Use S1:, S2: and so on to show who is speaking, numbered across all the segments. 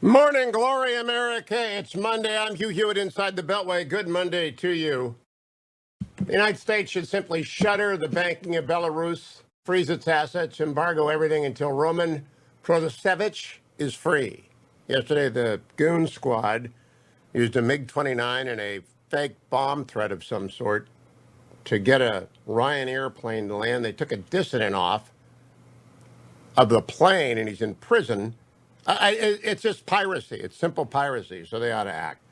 S1: Morning, glory, America. It's Monday. I'm Hugh Hewitt inside the Beltway. Good Monday to you. The United States should simply shutter the banking of Belarus, freeze its assets, embargo everything until Roman Protasevich is free. Yesterday, the goon squad used a MiG-29 and a fake bomb threat of some sort to get a Ryanair plane to land. They took a dissident off of the plane, and he's in prison. It's just piracy. It's simple piracy, so they ought to act.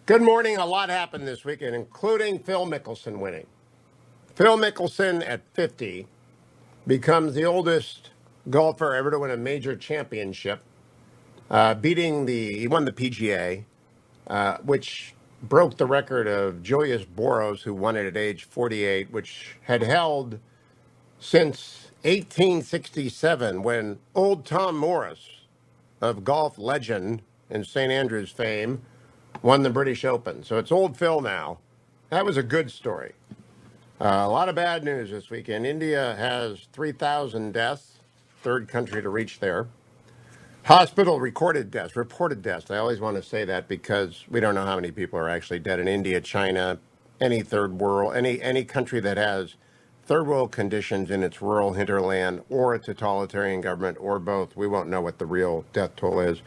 S1: Good morning. A lot happened this weekend, including Phil Mickelson winning. Phil Mickelson at 50 becomes the oldest golfer ever to win a major championship, he won the PGA, which broke the record of Julius Boros, who won it at age 48, which had held since 1867 when old Tom Morris of golf legend and St. Andrews fame won the British Open. So it's old Phil now. That was a good story. A lot of bad news this weekend. India has 3,000 deaths, third country to reach there. Hospital reported deaths. I always want to say that because we don't know how many people are actually dead in India, China, any third world, any country that has third world conditions in its rural hinterland or a totalitarian government or both. We won't know what the real death toll is.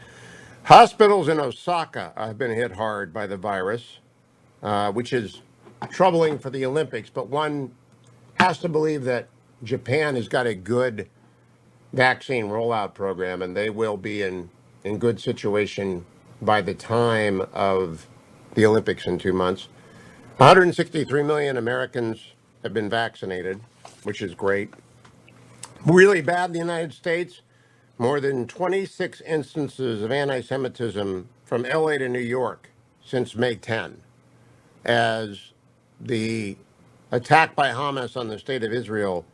S1: Hospitals in Osaka have been hit hard by the virus, which is troubling for the Olympics, but one has to believe that Japan has got a good vaccine rollout program, and they will be in good situation by the time of the Olympics in 2 months. 163 million Americans have been vaccinated, which is great. Really bad in the United States. More than 26 instances of anti-Semitism from LA to New York since May 10, as the attack by Hamas on the state of Israel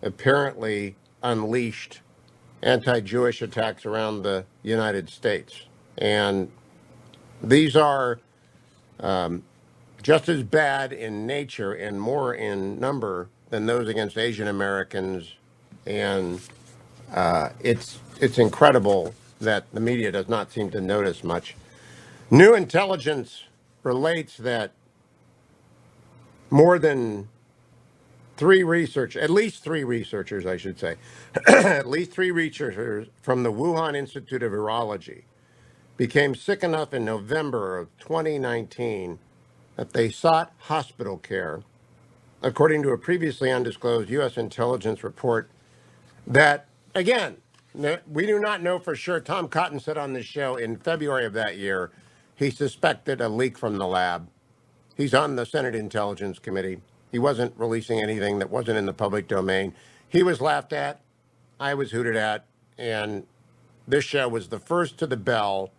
S1: apparently unleashed anti-Jewish attacks around the United States. And these are just as bad in nature and more in number than those against Asian Americans. And it's incredible that the media does not seem to notice much. New intelligence relates that more than at least three researchers, I should say, at least three researchers from the Wuhan Institute of Virology became sick enough in November of 2019 that they sought hospital care, according to a previously undisclosed U.S. intelligence report that, again, we do not know for sure. Tom Cotton said on this show in February of that year, he suspected a leak from the lab. He's on the Senate Intelligence Committee. He wasn't releasing anything that wasn't in the public domain. He was laughed at. I was hooted at. And this show was the first to the bell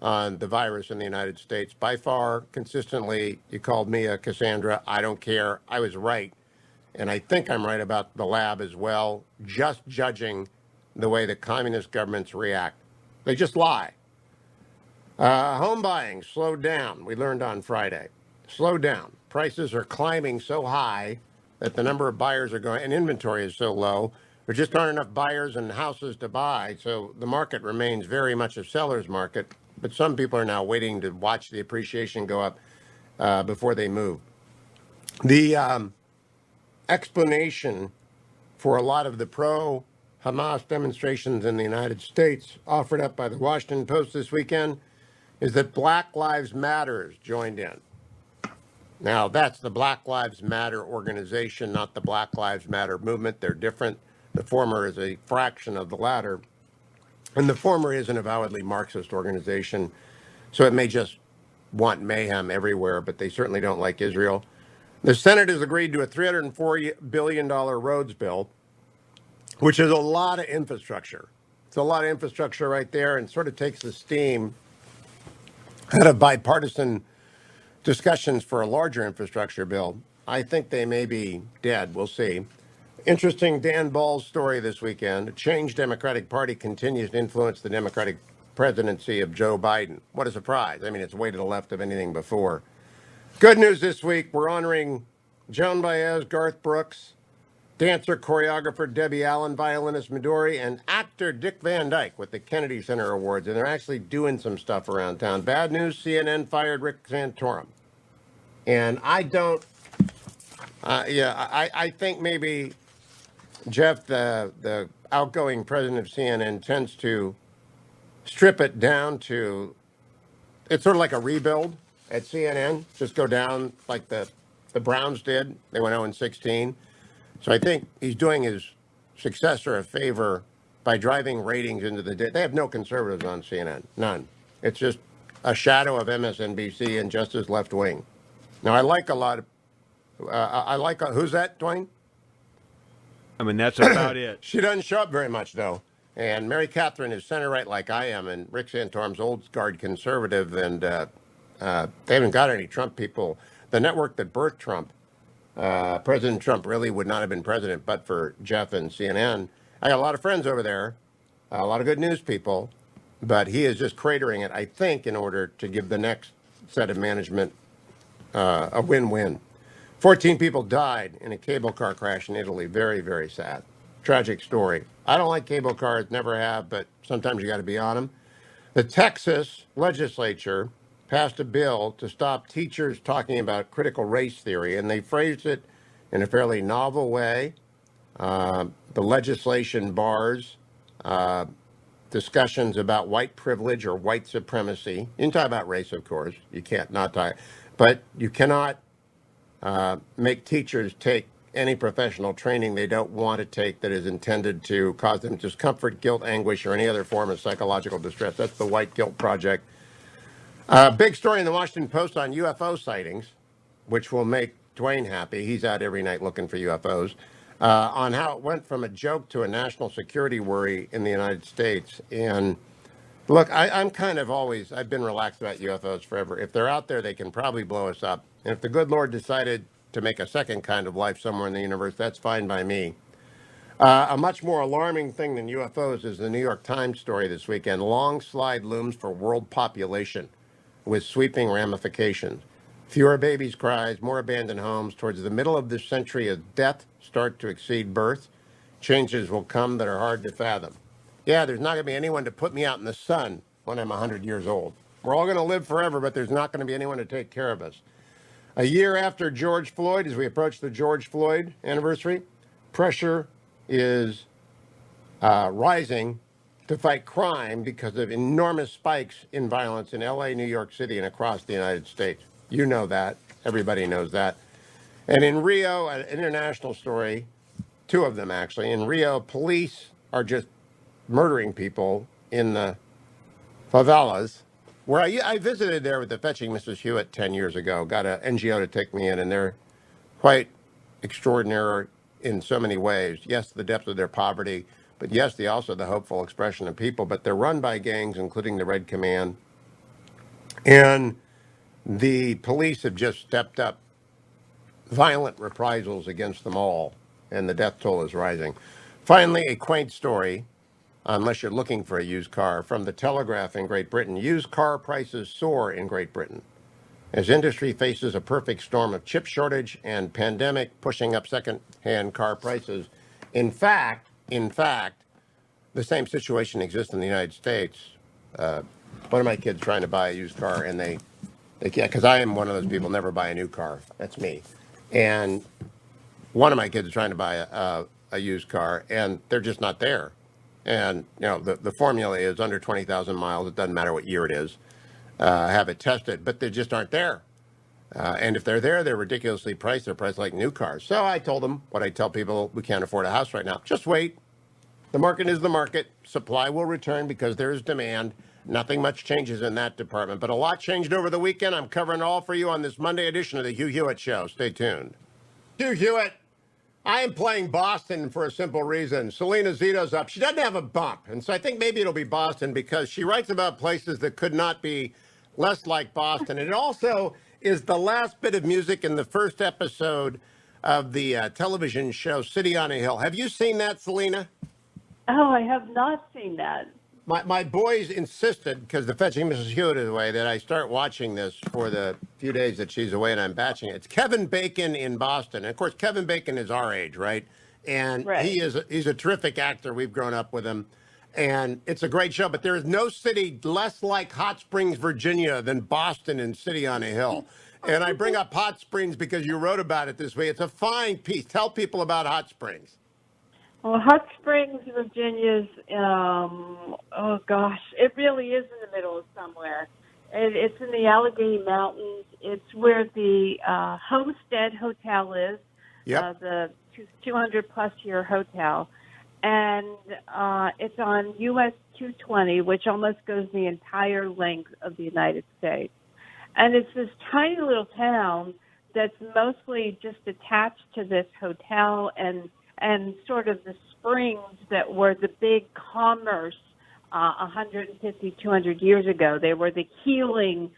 S1: on the virus in the United States. By far, consistently, you called me a Cassandra. I don't care. I was right. And I think I'm right about the lab as well, just judging the way that communist governments react. They just lie. Home buying slowed down, we learned on Friday. Slowed down. Prices are climbing so high that the number of buyers are going, and inventory is so low, there just aren't enough buyers and houses to buy. So the market remains very much a seller's market, but some people are now waiting to watch the appreciation go up before they move. The explanation for a lot of the pro-Hamas demonstrations in the United States offered up by the Washington Post this weekend is that Black Lives Matter joined in. Now, that's the Black Lives Matter organization, not the Black Lives Matter movement. They're different. The former is a fraction of the latter. And the former is an avowedly Marxist organization, so it may just want mayhem everywhere, but they certainly don't like Israel. The Senate has agreed to a $304 billion roads bill, which is a lot of infrastructure. It's a lot of infrastructure right there, and sort of takes the steam out of bipartisan discussions for a larger infrastructure bill. I think they may be dead. We'll see. Interesting Dan Ball's story this weekend. A changed Democratic Party continues to influence the Democratic presidency of Joe Biden. What a surprise. I mean, it's way to the left of anything before. Good news this week. We're honoring Joan Baez, Garth Brooks, dancer, choreographer Debbie Allen, violinist Midori, and actor Dick Van Dyke with the Kennedy Center Awards. And they're actually doing some stuff around town. Bad news, CNN fired Rick Santorum. And I don't, I think maybe Jeff, the outgoing president of CNN, tends to strip it down to, it's sort of like a rebuild at CNN, just go down like the Browns did. They went 0-16. So I think he's doing his successor a favor by driving ratings into the They have no conservatives on CNN, none. It's just a shadow of MSNBC and just as left wing. Now I like a lot of, who's that, Dwayne?
S2: I mean, that's about it.
S1: She doesn't show up very much though. And Mary Catherine is center right like I am, and Rick Santorum's old guard conservative, and they haven't got any Trump people. The network that birthed Trump, President Trump really would not have been president but for Jeff and CNN. I got a lot of friends over there, a lot of good news people, but he is just cratering it, I think, in order to give the next set of management a win-win. 14 people died in a cable car crash in Italy. Very, very sad. Tragic story. I don't like cable cars, never have, but sometimes you got to be on them. The Texas legislature passed a bill to stop teachers talking about critical race theory, and they phrased it in a fairly novel way. The legislation bars discussions about white privilege or white supremacy. You can talk about race, of course. You can't not talk, but you cannot make teachers take any professional training they don't want to take that is intended to cause them discomfort, guilt, anguish, or any other form of psychological distress. That's the White Guilt Project. Big story in the Washington Post on UFO sightings, which will make Dwayne happy. He's out every night looking for UFOs. On how it went from a joke to a national security worry in the United States. And look, I'm kind of always, I've been relaxed about UFOs forever. If they're out there, they can probably blow us up. And if the good Lord decided to make a second kind of life somewhere in the universe, that's fine by me. A much more alarming thing than UFOs is the New York Times story this weekend. Long slide looms for world population with sweeping ramifications. Fewer babies' cries, more abandoned homes. Towards the middle of this century, as death starts to exceed birth, changes will come that are hard to fathom. Yeah, there's not going to be anyone to put me out in the sun when I'm 100 years old. We're all going to live forever, but there's not going to be anyone to take care of us. A year after George Floyd, as we approach the George Floyd anniversary, pressure is rising to fight crime because of enormous spikes in violence in LA, New York City, and across the United States. You know that. Everybody knows that. And in Rio, an international story, two of them actually. In Rio, police are just murdering people in the favelas, where I visited there with the Fetching Mrs. Hewitt 10 years ago, got an NGO to take me in, and they're quite extraordinary in so many ways. Yes, the depth of their poverty, but yes, also the hopeful expression of people. But they're run by gangs, including the Red Command. And the police have just stepped up violent reprisals against them all, and the death toll is rising. Finally, a quaint story, unless you're looking for a used car, from the Telegraph in Great Britain. Used car prices soar in Great Britain as industry faces a perfect storm of chip shortage and pandemic pushing up second-hand car prices. In fact, the same situation exists in the United States. One of my kids trying to buy a used car, and they can't, because I am one of those people never buy a new car. That's me. And one of my kids is trying to buy a used car, and they're just not there. And you know the formula is under 20,000 miles. It doesn't matter what year it is. Have it tested, but they just aren't there. And if they're there, they're ridiculously priced. They're priced like new cars. So I told them what I tell people: we can't afford a house right now. Just wait. The market is the market. Supply will return because there is demand. Nothing much changes in that department, but a lot changed over the weekend. I'm covering it all for you on this Monday edition of the Hugh Hewitt Show. Stay tuned. Hugh Hewitt. I am playing Boston for a simple reason. Salena Zito's up. She doesn't have a bump. And so I think maybe it'll be Boston because she writes about places that could not be less like Boston. And it also is the last bit of music in the first episode of the television show City on a Hill. Have you seen that, Salena?
S3: Oh, I have not seen that.
S1: My boys insisted, because the Fetching Mrs. Hewitt is away, that I start watching this for the few days that she's away, and I'm batching it. It's Kevin Bacon in Boston. And of course, Kevin Bacon is our age, right? And
S3: Right.
S1: he's a terrific actor. We've grown up with him. And it's a great show, but there is no city less like Hot Springs, Virginia than Boston and City on a Hill. And I bring up Hot Springs because you wrote about it this week. It's a fine piece. Tell people about Hot Springs.
S3: Well, Hot Springs, Virginia's, oh gosh, it really is in the middle of somewhere. It's in the Allegheny Mountains. It's where the Homestead Hotel is,
S1: Yep.
S3: the 200-plus year hotel. And it's on US 220, which almost goes the entire length of the United States. And it's this tiny little town that's mostly just attached to this hotel and sort of the springs that were the big commerce 150, 200 years ago. They were the healing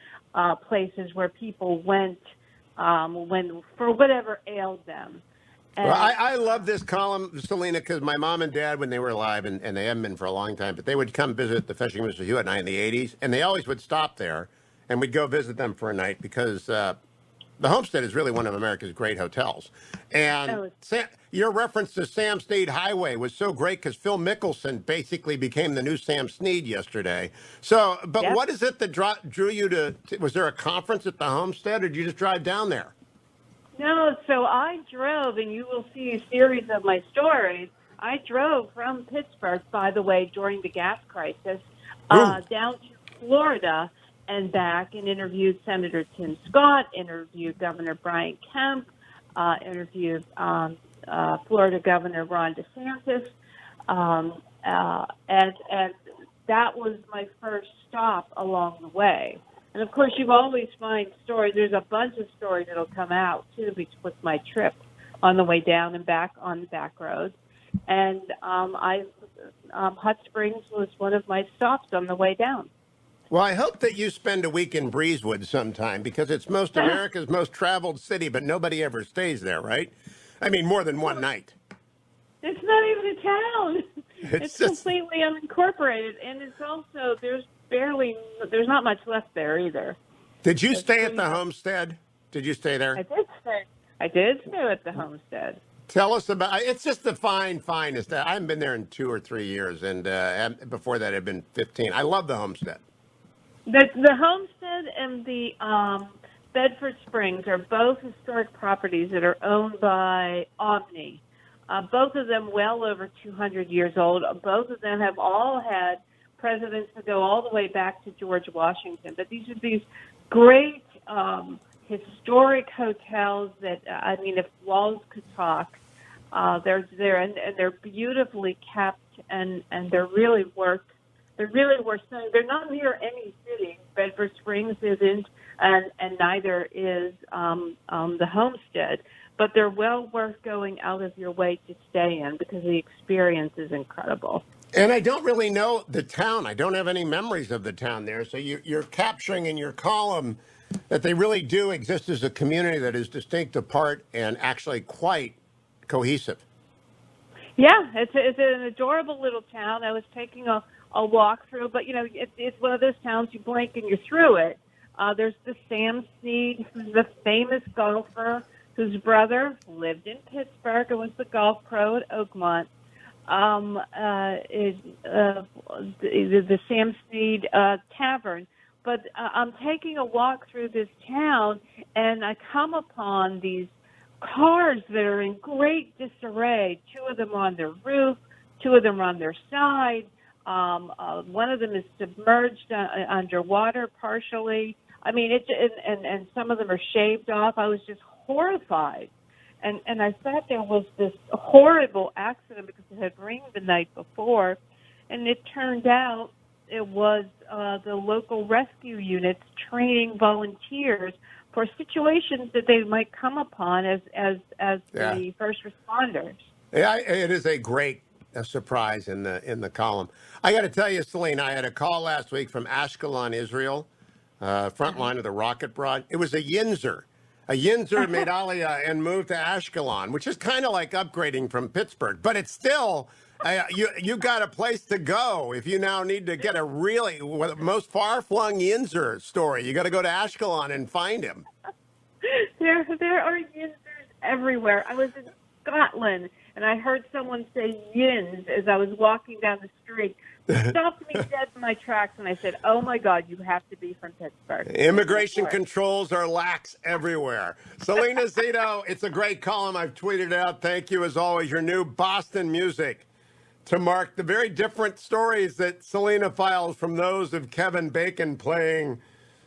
S3: places where people went when for whatever ailed them. And,
S1: Well, I love this column, Salena, because my mom and dad, when they were alive, and they haven't been for a long time, but they would come visit the Fishing Mr. Hewitt and I in the 80s, and they always would stop there, and we'd go visit them for a night because the Homestead is really one of America's great hotels. And your reference to Sam Snead Highway was so great because Phil Mickelson basically became the new Sam Snead yesterday. So, but
S3: Yep.
S1: what is it that drew you to, was there a conference at the Homestead, or did you just drive down there?
S3: No, so I drove, and you will see a series of my stories. I drove from Pittsburgh, by the way, during the gas crisis, down to Florida and back, and interviewed Senator Tim Scott, interviewed Governor Brian Kemp, interviewed Florida Governor Ron DeSantis, and that was my first stop along the way. And, of course, you always find stories. There's a bunch of stories that'll come out, too, with my trip on the way down and back on the back roads. And Hot Springs was one of my stops on the way down.
S1: Well, I hope that you spend a week in Breezewood sometime because it's most America's most traveled city, but nobody ever stays there, right? I mean, more than one night.
S3: It's not even a town.
S1: It's
S3: It's
S1: just-
S3: completely unincorporated. And it's also, there's not much left there either.
S1: Did you stay at the Homestead? Did you stay there?
S3: I did stay at the Homestead.
S1: Tell us about. It's just the finest. I haven't been there in 2 or 3 years, and before that, I'd been 15. I love the Homestead.
S3: The Homestead and the Bedford Springs are both historic properties that are owned by Omni. Both of them well over 200 years old. Both of them have all had presidents that go all the way back to George Washington. But these are these great historic hotels that, I mean, if walls could talk, they're there, and they're beautifully kept, and they're really worth. They're not near any city. Bedford Springs isn't, and neither is the Homestead. But they're well worth going out of your way to stay in because the experience is incredible.
S1: And I don't really know the town. I don't have any memories of the town there. So you're capturing in your column that they really do exist as a community that is distinct apart and actually quite cohesive.
S3: Yeah, it's an adorable little town. I was taking a walk through, but you know, it's one of those towns you blink and you're through it. There's the Sam Snead, who's the famous golfer, whose brother lived in Pittsburgh and was the golf pro at Oakmont. The Sam Snead Tavern. But I'm taking a walk through this town, and I come upon these cars that are in great disarray. 2 of them on their roof, 2 of them on their side. One of them is submerged underwater partially. I mean, and some of them are shaved off. I was just horrified. And I thought there was this horrible accident because it had rained the night before. And it turned out it was the local rescue units training volunteers for situations that they might come upon as the first responders.
S1: Yeah, it is a great surprise in the column. I got to tell you, Salena, I had a call last week from Ashkelon, Israel, front line of the rocket broad. It was a Yinzer. A Yinzer made Aliyah and moved to Ashkelon, which is kind of like upgrading from Pittsburgh, but it's still you got a place to go if you now need to get a really most far-flung Yinzer story. You got to go to Ashkelon and find him.
S3: There are Yinzers everywhere. I was in Scotland, and I heard someone say yins as I was walking down the street. Stopped me dead in my tracks, and I said, "Oh my God, you have to be from Pittsburgh."
S1: Immigration controls are lax everywhere. Salena, Zito, it's a great column. I've tweeted out. Thank you, as always. Your new Boston music to mark the very different stories that Salena files from those of Kevin Bacon playing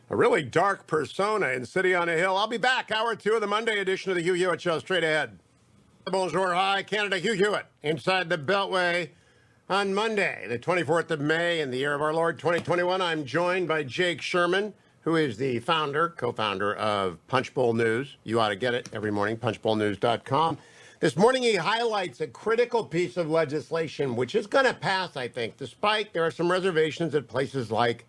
S1: a really dark persona in City on a Hill. I'll be back, hour 2 of the Monday edition of the Hugh Hewitt Show, straight ahead. Bonjour, hi, Canada, Hugh Hewitt, inside the Beltway on Monday, the 24th of May, in the year of our Lord 2021. I'm joined by Jake Sherman, who is the co-founder of Punchbowl News. You ought to get it every morning, punchbowlnews.com. This morning, he highlights a critical piece of legislation, which is going to pass, I think, despite there are some reservations at places like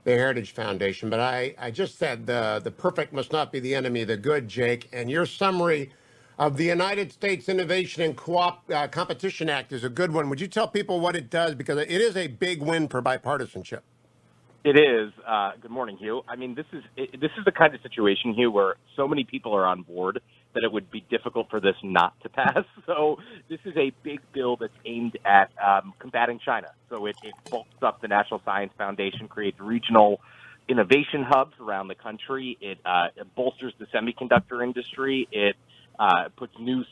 S1: the Heritage Foundation. But I just said the perfect must not be the enemy of the good, Jake. And your summary of the United States Innovation and Competition Act is a good one. Would you tell people what it does? Because it is a big win for bipartisanship.
S4: It is. Good morning, Hugh. I mean, this is the kind of situation, Hugh, where so many people are on board that it would be difficult for this not to pass. So this is a big bill that's aimed at combating China. So it bulks up the National Science Foundation, creates regional innovation hubs around the country. It bolsters the semiconductor industry. It puts new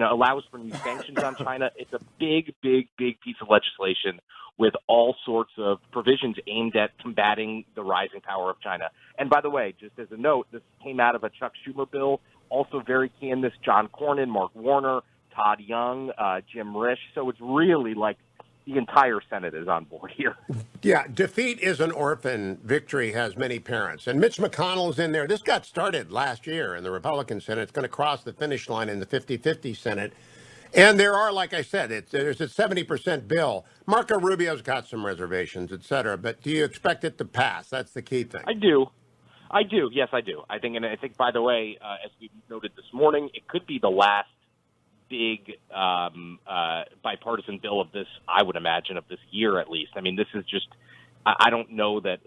S4: allows for new sanctions on China. It's a big piece of legislation with all sorts of provisions aimed at combating the rising power of China. And by the way, just as a note, this came out of a Chuck Schumer bill. Also very key in this, John Cornyn, Mark Warner, Todd Young, Jim Risch. So it's really like the entire Senate is on board here.
S1: Yeah, defeat is an orphan. Victory has many parents. And Mitch McConnell's in there. This got started last year in the Republican Senate. It's going to cross the finish line in the 50-50 Senate. And there are, like I said, there's a 70% bill. Marco Rubio's got some reservations, et cetera. But do you expect it to pass? That's the key thing.
S4: I do. Yes, I do. I think, by the way, as we noted this morning, it could be the last big bipartisan bill of this, I would imagine, of this year at least. I mean, this is just, I don't know that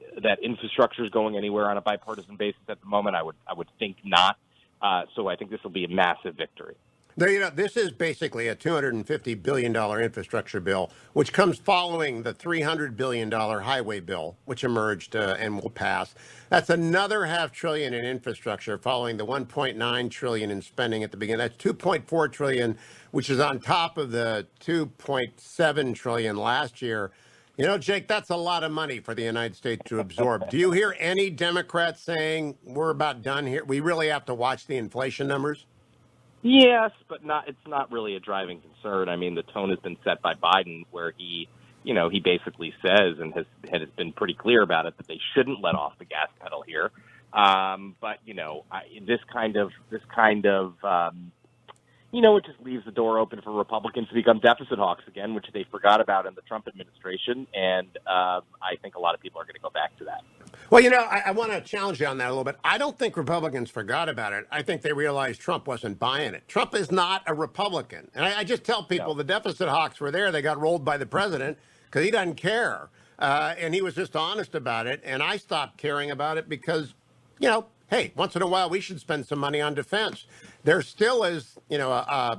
S4: infrastructure is going anywhere on a bipartisan basis at the moment. I would think not. So I think this will be a massive victory.
S1: This is basically a $250 billion infrastructure bill, which comes following the $300 billion highway bill, which emerged and will pass. That's another $500 billion in infrastructure, following the $1.9 trillion in spending at the beginning. That's $2.4 trillion, which is on top of the $2.7 trillion last year. You know, Jake, that's a lot of money for the United States to absorb. Do you hear any Democrats saying we're about done here? We really have to watch the inflation numbers?
S4: Yes, but it's not really a driving concern. I mean, the tone has been set by Biden, where he basically says and has been pretty clear about it that they shouldn't let off the gas pedal here. But this kind of it just leaves the door open for Republicans to become deficit hawks again, which they forgot about in the Trump administration. And I think a lot of people are going to go back to that.
S1: Well, I want to challenge you on that a little bit. I don't think Republicans forgot about it. I think they realized Trump wasn't buying it. Trump is not a Republican. And I just tell people the deficit hawks were there. They got rolled by the president because he doesn't care. And he was just honest about it. And I stopped caring about it because, hey, once in a while we should spend some money on defense. There still is, a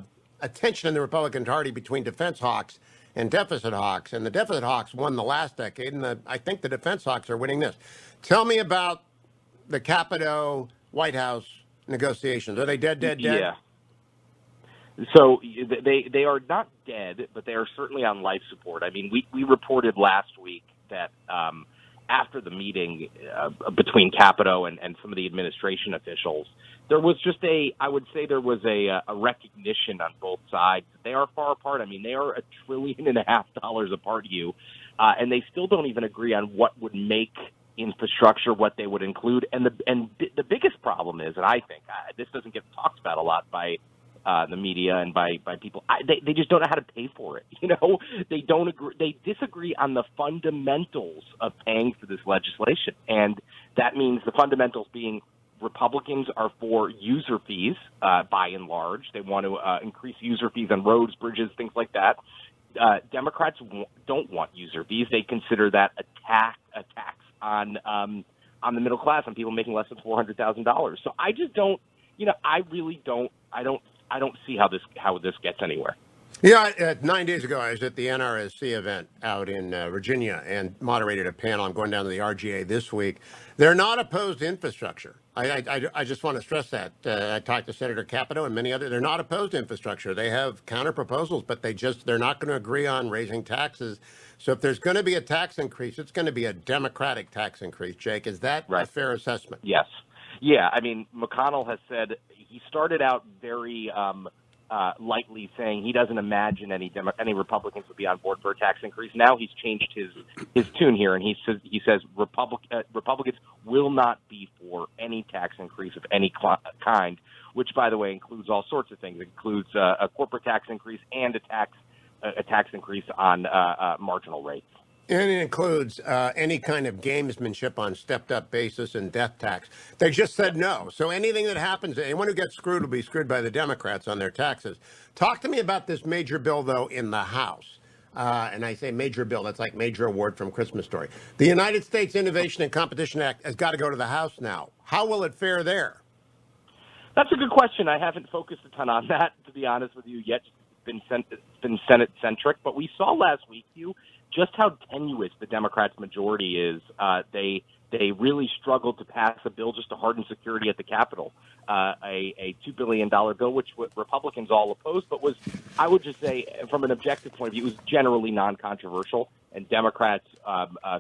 S1: tension in the Republican Party between defense hawks and deficit hawks. And the deficit hawks won the last decade, and I think the defense hawks are winning this. Tell me about the Capito White House negotiations. Are they dead?
S4: Yeah. So they are not dead, but they are certainly on life support. I mean, we reported last week that after the meeting between Capito and some of the administration officials, there was just a recognition on both sides. They are far apart. I mean, they are $1.5 trillion apart, Hugh, and they still don't even agree on what would make infrastructure, what they would include. And the biggest problem is, and I think this doesn't get talked about a lot by the media and by people, they just don't know how to pay for it. They don't agree. They disagree on the fundamentals of paying for this legislation. And that means the fundamentals being Republicans are for user fees, by and large. They want to increase user fees on roads, bridges, things like that. Democrats don't want user fees. They consider that a tax on the middle class, on people making less than $400,000. So I just don't, I really don't I don't see how this gets anywhere.
S1: Yeah, 9 days ago, I was at the NRSC event out in Virginia and moderated a panel. I'm going down to the RGA this week. They're not opposed to infrastructure. I just want to stress that. I talked to Senator Capito and many others. They're not opposed to infrastructure. They have counter proposals, but they're not going to agree on raising taxes. So if there's going to be a tax increase, it's going to be a Democratic tax increase. Jake, is that a
S4: Right.
S1: fair assessment?
S4: Yes. Yeah. I mean, McConnell has said he started out very lightly saying he doesn't imagine any Republicans would be on board for a tax increase. Now he's changed his tune here, and he says Republicans will not be for any tax increase of any kind, which, by the way, includes all sorts of things. It includes a corporate tax increase and a tax increase on marginal rates.
S1: And it includes any kind of gamesmanship on stepped-up basis and death tax. They just said no. So anything that happens, anyone who gets screwed will be screwed by the Democrats on their taxes. Talk to me about this major bill, though, in the House. And I say major bill, that's like major award from Christmas Story. The United States Innovation and Competition Act has got to go to the House now. How will it fare there?
S4: That's a good question. I haven't focused a ton on that, to be honest with you, yet. It's been Senate-centric. But we saw last week, Hugh, just how tenuous the Democrats' majority is. They really struggled to pass a bill just to harden security at the Capitol, a $2 billion bill, which Republicans all opposed, but was, I would just say, from an objective point of view, it was generally non-controversial, and Democrats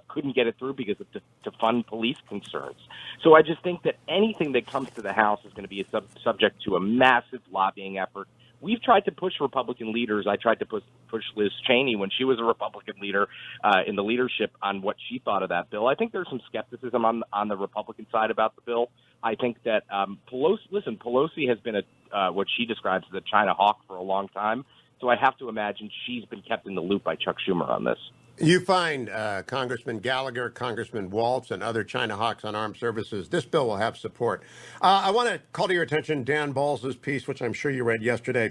S4: couldn't get it through because of to fund police concerns. So I just think that anything that comes to the House is going to be subject to a massive lobbying effort. We've tried to push Republican leaders. I tried to push Liz Cheney when she was a Republican leader in the leadership on what she thought of that bill. I think there's some skepticism on the Republican side about the bill. I think that Pelosi has been what she describes as a China hawk for a long time. So I have to imagine she's been kept in the loop by Chuck Schumer on this.
S1: You find Congressman Gallagher, Congressman Waltz, and other China hawks on armed services. This bill will have support. I want to call to your attention Dan Balls' piece, which I'm sure you read yesterday.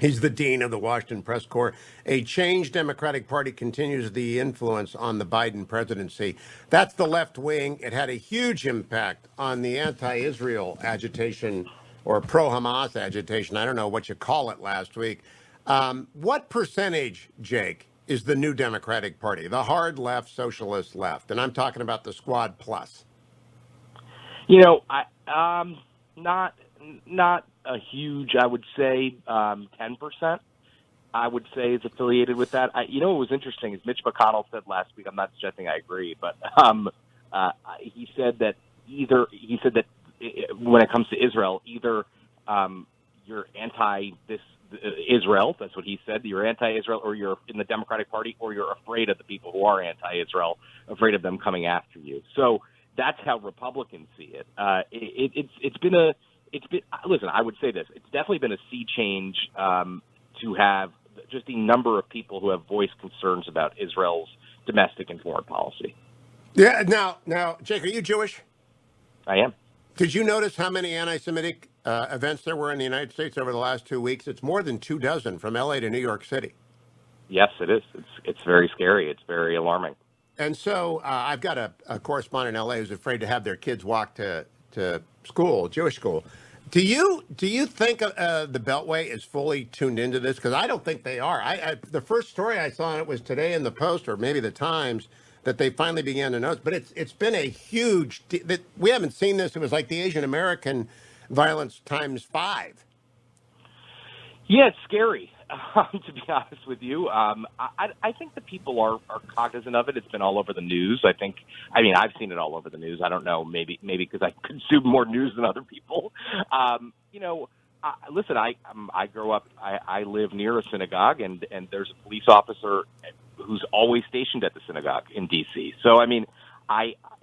S1: He's the dean of the Washington Press Corps. A changed Democratic Party continues the influence on the Biden presidency. That's the left wing. It had a huge impact on the anti-Israel agitation or pro-Hamas agitation. I don't know what you call it last week. What percentage, Jake, is the new Democratic Party, the hard left, socialist left? And I'm talking about the Squad Plus.
S4: You know, not a huge, I would say 10%, I would say is affiliated with that. What was interesting is Mitch McConnell said last week, I'm not suggesting I agree, but he said that when it comes to Israel, either you're anti this Israel, that's what he said, you're anti-Israel, or you're in the Democratic Party, or you're afraid of the people who are anti-Israel, afraid of them coming after you. So that's how Republicans see it. Listen, I would say this. It's definitely been a sea change to have just the number of people who have voiced concerns about Israel's domestic and foreign policy.
S1: Yeah. Now, Jake, are you Jewish?
S4: I am.
S1: Did you notice how many anti-Semitic events there were in the United States over the last 2 weeks? It's more than 24 from L.A. to New York City.
S4: Yes, it is. It's very scary. It's very alarming.
S1: And so I've got a correspondent in L.A. who's afraid to have their kids walk to school, Jewish school. Do you think the Beltway is fully tuned into this? Because I don't think they are. The first story I saw on it was today in the Post or maybe the Times that they finally began to notice. But it's been a huge. We haven't seen this. It was like the Asian American violence times 5.
S4: Yeah, it's scary. To be honest with you, I think the people are cognizant of it. It's been all over the news. I've seen it all over the news. I don't know, maybe because I consume more news than other people. Listen, I grow up. I live near a synagogue, and there's a police officer who's always stationed at the synagogue in D.C. So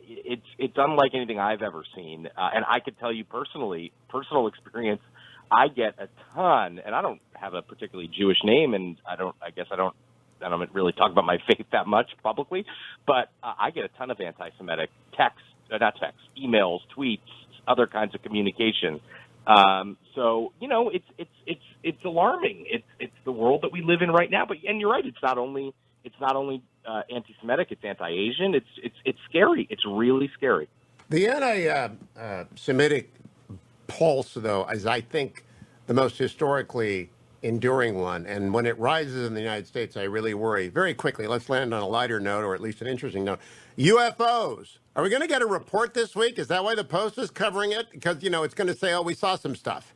S4: it's unlike anything I've ever seen, and I could tell you personal experience. I get a ton, and I don't have a particularly Jewish name, and I don't really talk about my faith that much publicly, but I get a ton of anti-Semitic emails, tweets, other kinds of communication. So it's alarming. It's the world that we live in right now. And you're right. It's not only anti-Semitic. It's anti-Asian. It's scary. It's really scary.
S1: The anti-Semitic pulse, though, is, I think, the most historically enduring one. And when it rises in the United States, I really worry. Very quickly, let's land on a lighter note, or at least an interesting note. UFOs. Are we going to get a report this week? Is that why the Post is covering it? Because, it's going to say, oh, we saw some stuff.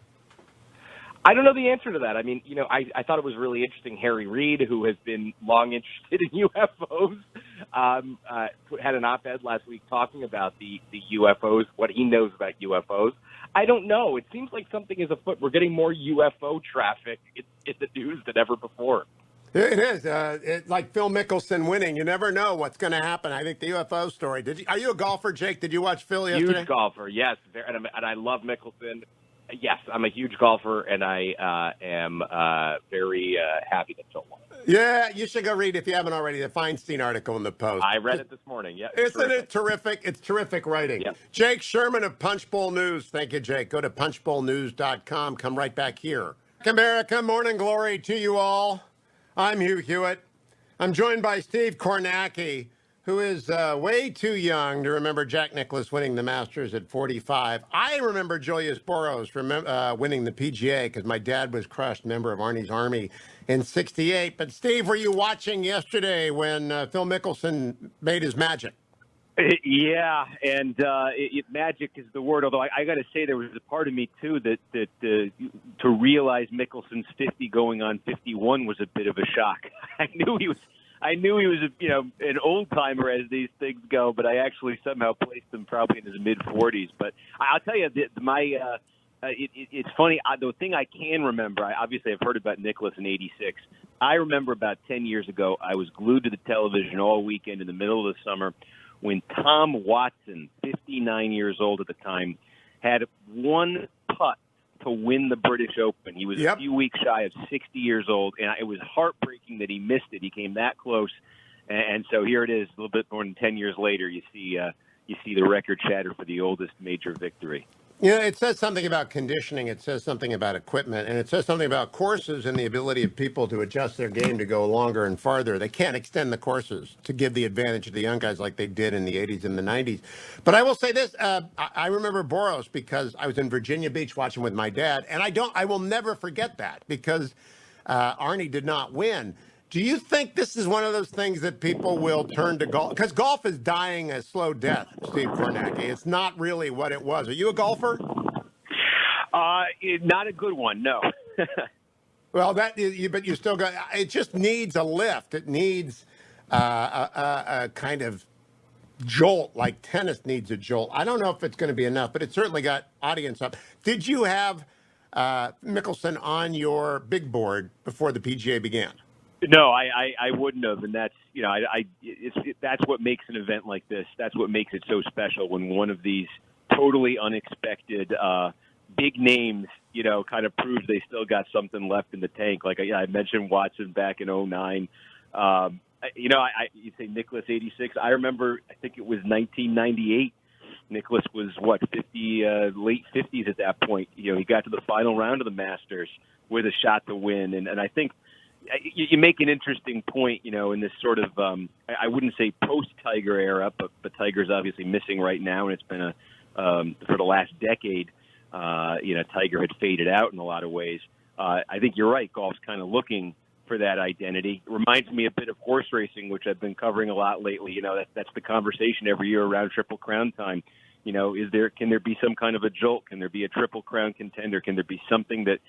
S4: I don't know the answer to that. I mean, I thought it was really interesting. Harry Reid, who has been long interested in UFOs, had an op-ed last week talking about the UFOs, what he knows about UFOs. I don't know. It seems like something is afoot. We're getting more UFO traffic in the news than ever before.
S1: It is. It's like Phil Mickelson winning. You never know what's going to happen. I think the UFO story. Are you a golfer, Jake? Did you watch Phil yesterday?
S4: Huge golfer, yes. And I love Mickelson. Yes, I'm a huge golfer, and I am very happy that Phil won.
S1: Yeah, you should go read, if you haven't already, the Feinstein article in the Post.
S4: I read it this morning. Yeah,
S1: Isn't it terrific? It's terrific writing.
S4: Yep.
S1: Jake Sherman of Punchbowl News. Thank you, Jake. Go to punchbowlnews.com. Come right back here. America, morning glory to you all. I'm Hugh Hewitt. I'm joined by Steve Kornacki, who is way too young to remember Jack Nicklaus winning the Masters at 45. I remember Julius Boros winning the PGA because my dad was crushed, member of Arnie's Army in 68. But Steve, were you watching yesterday when Phil Mickelson made his magic?
S2: Yeah, and magic is the word. Although I got to say, there was a part of me too that to realize Mickelson's 50 going on 51 was a bit of a shock. I knew he was an old timer as these things go, but I actually somehow placed him probably in his mid 40s. But I'll tell you, it's funny. The thing I can remember, obviously I've heard about Nicklaus in '86. I remember about 10 years ago, I was glued to the television all weekend in the middle of the summer when Tom Watson, 59 years old at the time, had one putt to win the British Open. He was a few weeks shy of 60 years old, and it was heartbreaking that he missed it. He came that close, and so here it is, a little bit more than 10 years later. You see the record shatter for the oldest major victory.
S1: It says something about conditioning. It says something about equipment, and it says something about courses and the ability of people to adjust their game to go longer and farther. They can't extend the courses to give the advantage to the young guys like they did in the 80s and the 90s. But I will say this. I remember Boros because I was in Virginia Beach watching with my dad, and I will never forget that because Arnie did not win. Do you think this is one of those things that people will turn to golf? Because golf is dying a slow death, Steve Kornacki. It's not really what it was. Are you a golfer?
S2: Not a good one, no.
S1: Well, but you still got. It just needs a lift. It needs a kind of jolt, like tennis needs a jolt. I don't know if it's going to be enough, but it certainly got audience up. Did you have Mickelson on your big board before the PGA began?
S2: No, I wouldn't have, and that's that's what makes an event like this. That's what makes it so special when one of these totally unexpected big names, kind of proves they still got something left in the tank. Like I mentioned Watson back in '09. You say Nicklaus '86. I remember. I think it was 1998. Nicklaus was late 50s at that point. He got to the final round of the Masters with a shot to win, and I think. You make an interesting point, in this sort of, I wouldn't say post-Tiger era, but Tiger's obviously missing right now, and it's been for the last decade, Tiger had faded out in a lot of ways. I think you're right. Golf's kind of looking for that identity. It reminds me a bit of horse racing, which I've been covering a lot lately. That's the conversation every year around Triple Crown time. Can there be some kind of a jolt? Can there be a Triple Crown contender? Can there be something that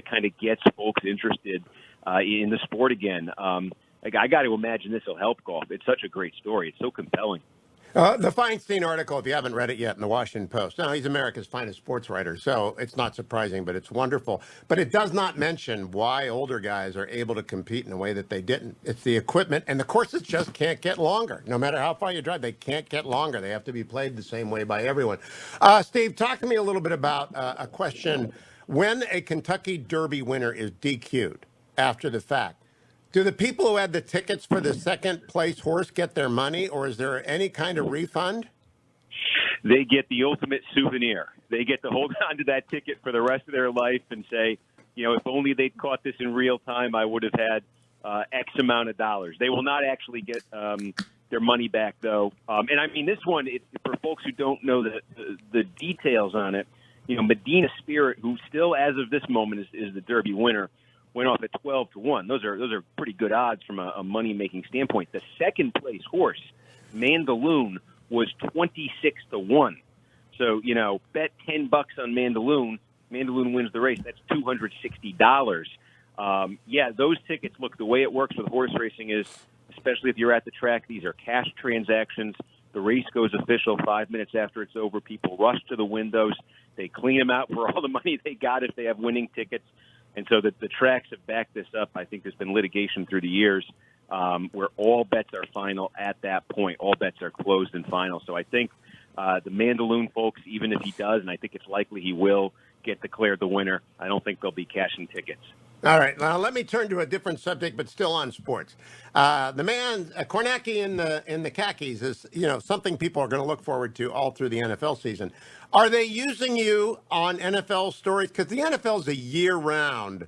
S2: kind of gets folks interested in the sport again? I got to imagine this will help golf. It's such a great story. It's so compelling.
S1: The Feinstein article, if you haven't read it yet, in the Washington Post. No, he's America's finest sports writer, so it's not surprising, but it's wonderful. But it does not mention why older guys are able to compete in a way that they didn't. It's the equipment, and the courses just can't get longer. No matter how far you drive, they can't get longer. They have to be played the same way by everyone. Steve, talk to me a little bit about a question. When a Kentucky Derby winner is DQ'd after the fact, do the people who had the tickets for the second place horse get their money, or is there any kind of refund?
S2: They get the ultimate souvenir. They get to hold on to that ticket for the rest of their life and say, if only they'd caught this in real time, I would have had X amount of dollars. They will not actually get their money back, though. And I mean, this one, for folks who don't know the details on it, Medina Spirit, who still, as of this moment, is the Derby winner, went off at 12-1. Those are pretty good odds from a money-making standpoint. The second place horse, Mandaloon, was 26-1. So, bet $10 on Mandaloon. Mandaloon wins the race. That's $260. Those tickets, look, the way it works with horse racing is, especially if you're at the track, these are cash transactions. The race goes official 5 minutes after it's over. People rush to the windows. They clean them out for all the money they got if they have winning tickets. And so the tracks have backed this up. I think there's been litigation through the years where all bets are final at that point. All bets are closed and final. So I think the Mandaloon folks, even if he does, and I think it's likely he will get declared the winner, I don't think they'll be cashing tickets.
S1: All right, now let me turn to a different subject, but still on sports. The man, Kornacki in the khakis is, something people are going to look forward to all through the NFL season. Are they using you on NFL stories? Because the NFL is a year-round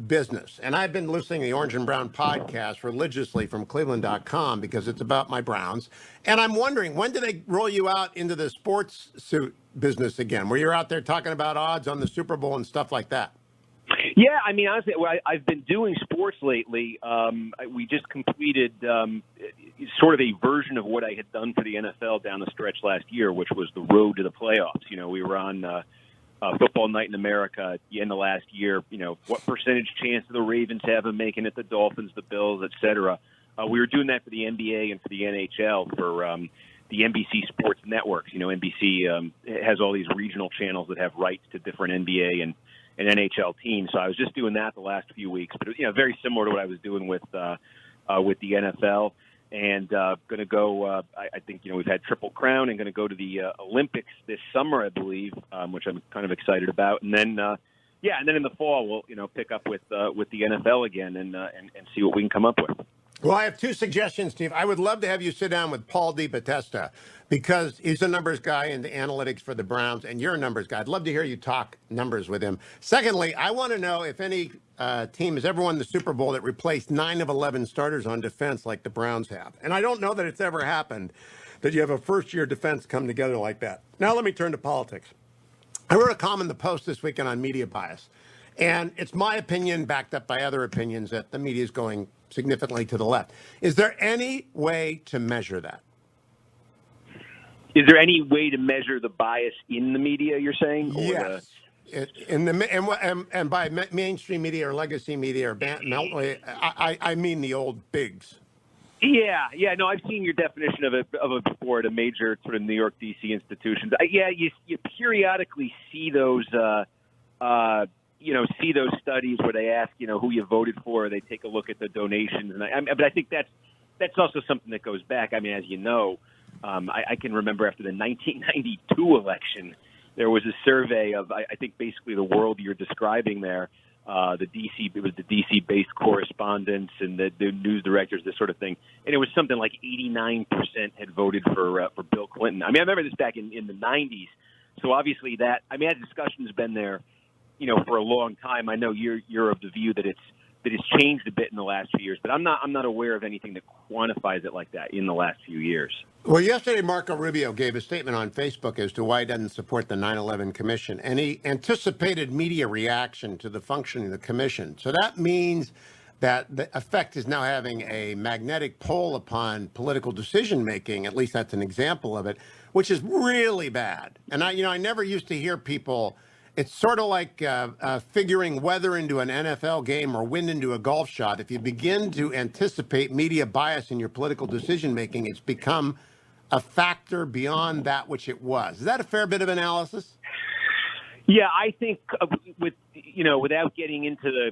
S1: business, and I've been listening to the Orange and Brown podcast religiously from Cleveland.com because it's about my Browns. And I'm wondering, when do they roll you out into the sports suit business again, where you're out there talking about odds on the Super Bowl and stuff like that?
S2: Yeah, I mean, honestly, I've been doing sports lately. We just completed sort of a version of what I had done for the NFL down the stretch last year, which was the road to the playoffs. We were on Football Night in America at the end of last year. What percentage chance do the Ravens have of making it, the Dolphins, the Bills, et cetera. We were doing that for the NBA and for the NHL for the NBC sports networks. NBC has all these regional channels that have rights to different NBA and NHL teams. So I was just doing that the last few weeks, but very similar to what I was doing with the NFL. And going to go. I think we've had Triple Crown, and going to go to the Olympics this summer, I believe, which I'm kind of excited about. And then and then in the fall we'll pick up with the NFL again and see what we can come up with.
S1: Well, I have two suggestions, Steve. I would love to have you sit down with Paul DiBattista because he's a numbers guy in the analytics for the Browns, and you're a numbers guy. I'd love to hear you talk numbers with him. Secondly, I want to know if any team has ever won the Super Bowl that replaced 9 of 11 starters on defense like the Browns have. And I don't know that it's ever happened that you have a first-year defense come together like that. Now let me turn to politics. I wrote a column in the Post this weekend on media bias. And it's my opinion, backed up by other opinions, that the media is going significantly to the left. Is there any way to measure that?
S2: Is there any way to measure the bias in the media, you're saying?
S1: Yes. And by mainstream media or legacy media or I mean the old bigs.
S2: Yeah. No, I've seen your definition of it before at a major sort of New York, D.C. institutions. You periodically see those. See those studies where they ask, who you voted for. They take a look at the donations, but I think that's also something that goes back. I mean, as you know, I can remember after the 1992 election, there was a survey of, I think, basically the world you're describing there. It was the DC-based correspondents and the news directors, this sort of thing, and it was something like 89% had voted for Bill Clinton. I mean, I remember this back in the 90s. So obviously that discussion's been there for a long time. I know you're of the view that it's changed a bit in the last few years, but I'm not aware of anything that quantifies it like that in the last few years.
S1: Well, yesterday Marco Rubio gave a statement on Facebook as to why he doesn't support the 9/11 Commission, and he anticipated media reaction to the functioning of the commission. So that means that the effect is now having a magnetic pull upon political decision making. At least that's an example of it, which is really bad. And I never used to hear people. It's sort of like figuring weather into an NFL game or wind into a golf shot. If you begin to anticipate media bias in your political decision-making, it's become a factor beyond that which it was. Is that a fair bit of analysis?
S2: Yeah, I think without getting into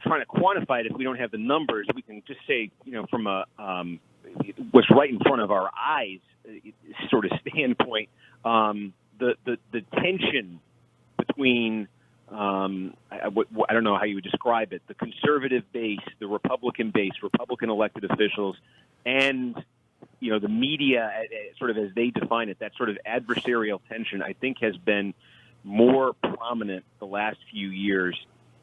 S2: trying to quantify it, if we don't have the numbers, we can just say, from what's right in front of our eyes sort of standpoint, the tension between, I don't know how you would describe it, the conservative base, the Republican base, Republican elected officials, and, the media, sort of as they define it, that sort of adversarial tension, I think has been more prominent the last few years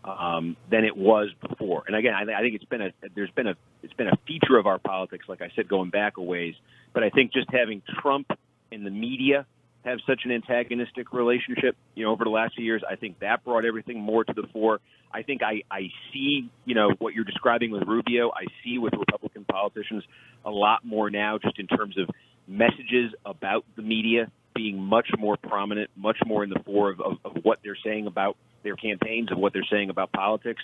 S2: than it was before. And again, I think it's been a feature of our politics, like I said, going back a ways. But I think just having Trump and the media have such an antagonistic relationship, over the last few years. I think that brought everything more to the fore. I think I see, what you're describing with Rubio. I see with Republican politicians a lot more now, just in terms of messages about the media being much more prominent, much more in the fore of what they're saying about their campaigns and what they're saying about politics,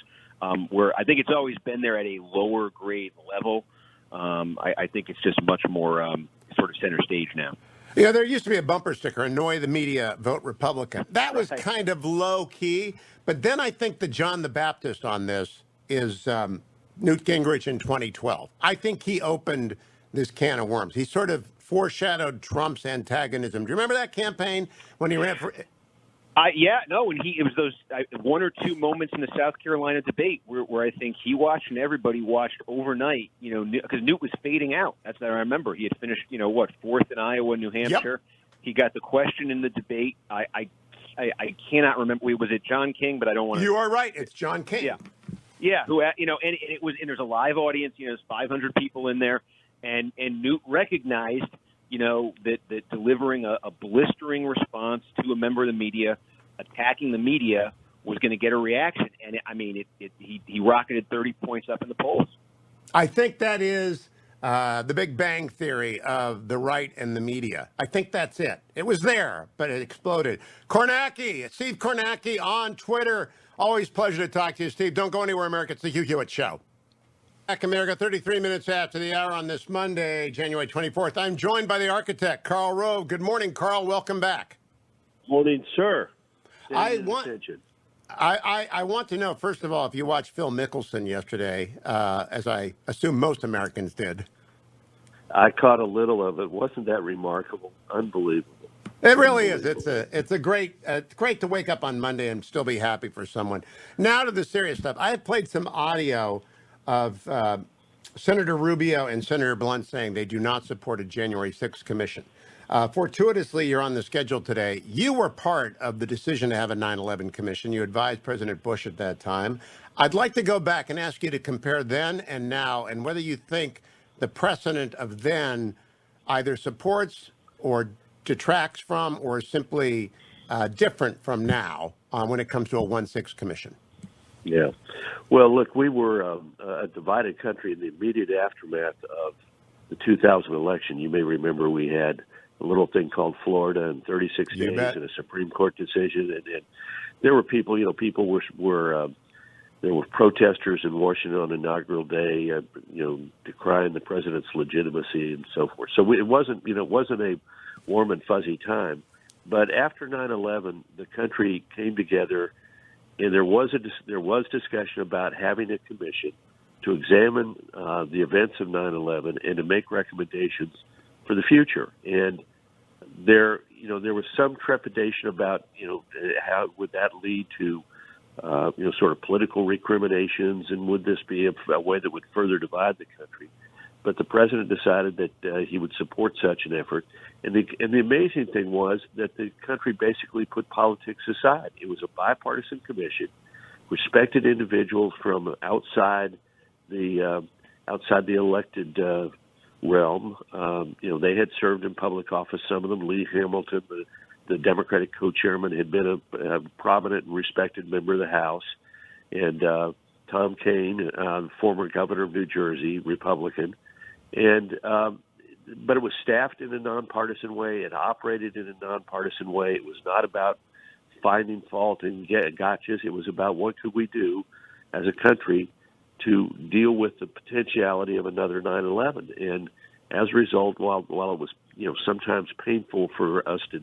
S2: where I think it's always been there at a lower grade level. I think it's just much more sort of center stage now.
S1: Yeah, there used to be a bumper sticker, annoy the media, vote Republican. That was kind of low key. But then I think the John the Baptist on this is Newt Gingrich in 2012. I think he opened this can of worms. He sort of foreshadowed Trump's antagonism. Do you remember that campaign when he ran for...
S2: when it was those one or two moments in the South Carolina debate where I think he watched and everybody watched overnight, because Newt was fading out. That's what I remember. He had finished, fourth in Iowa, New Hampshire. Yep. He got the question in the debate. I cannot remember. Was it John King? But I don't want to.
S1: You are right. It's John King.
S2: Yeah. Who, and it was, and there's a live audience. There's 500 people in there, and Newt recognized, that delivering a blistering response to a member of the media, attacking the media, was going to get a reaction. And he rocketed 30 points up in the polls. I
S1: think that is the Big Bang Theory of the right and the media. I think that's it. It was there, but it exploded. Kornacki, Steve Kornacki on Twitter. Always pleasure to talk to you, Steve. Don't go anywhere, America. It's the Hugh Hewitt Show. Back America, 33 minutes after the hour on this Monday, January 24th. I'm joined by the architect, Karl Rove. Good morning, Karl. Welcome back.
S5: Morning, sir.
S1: I want to know, first of all, if you watched Phil Mickelson yesterday, as I assume most Americans did.
S5: I caught a little of it. Wasn't that remarkable? Unbelievable.
S1: It really is. It's great to wake up on Monday and still be happy for someone. Now to the serious stuff. I have played some audio of Senator Rubio and Senator Blunt saying they do not support a January 6th commission. Fortuitously, you're on the schedule today. You were part of the decision to have a 9/11 commission. You advised President Bush at that time. I'd like to go back and ask you to compare then and now, and whether you think the precedent of then either supports or detracts from or is simply different from now when it comes to a 1/6 commission.
S5: Yeah. Well, look, we were a divided country in the immediate aftermath of the 2000 election. You may remember we had a little thing called Florida in 36 days and a Supreme Court decision. And there were people, people were there were protesters in Washington on inaugural day, decrying the president's legitimacy and so forth. So it wasn't a warm and fuzzy time. But after 9/11, the country came together. And there was discussion about having a commission to examine the events of 9/11 and to make recommendations for the future. And there was some trepidation about how would that lead to sort of political recriminations, and would this be a way that would further divide the country? But the president decided that he would support such an effort. And the amazing thing was that the country basically put politics aside. It was a bipartisan commission, respected individuals from outside the elected realm. They had served in public office. Some of them, Lee Hamilton, the Democratic co-chairman, had been a prominent and respected member of the House, and Tom Kean, former governor of New Jersey, Republican. And but it was staffed in a nonpartisan way. It operated in a nonpartisan way. It was not about finding fault and gotchas. It was about what could we do as a country to deal with the potentiality of another 9/11. And as a result, while it was sometimes painful for us to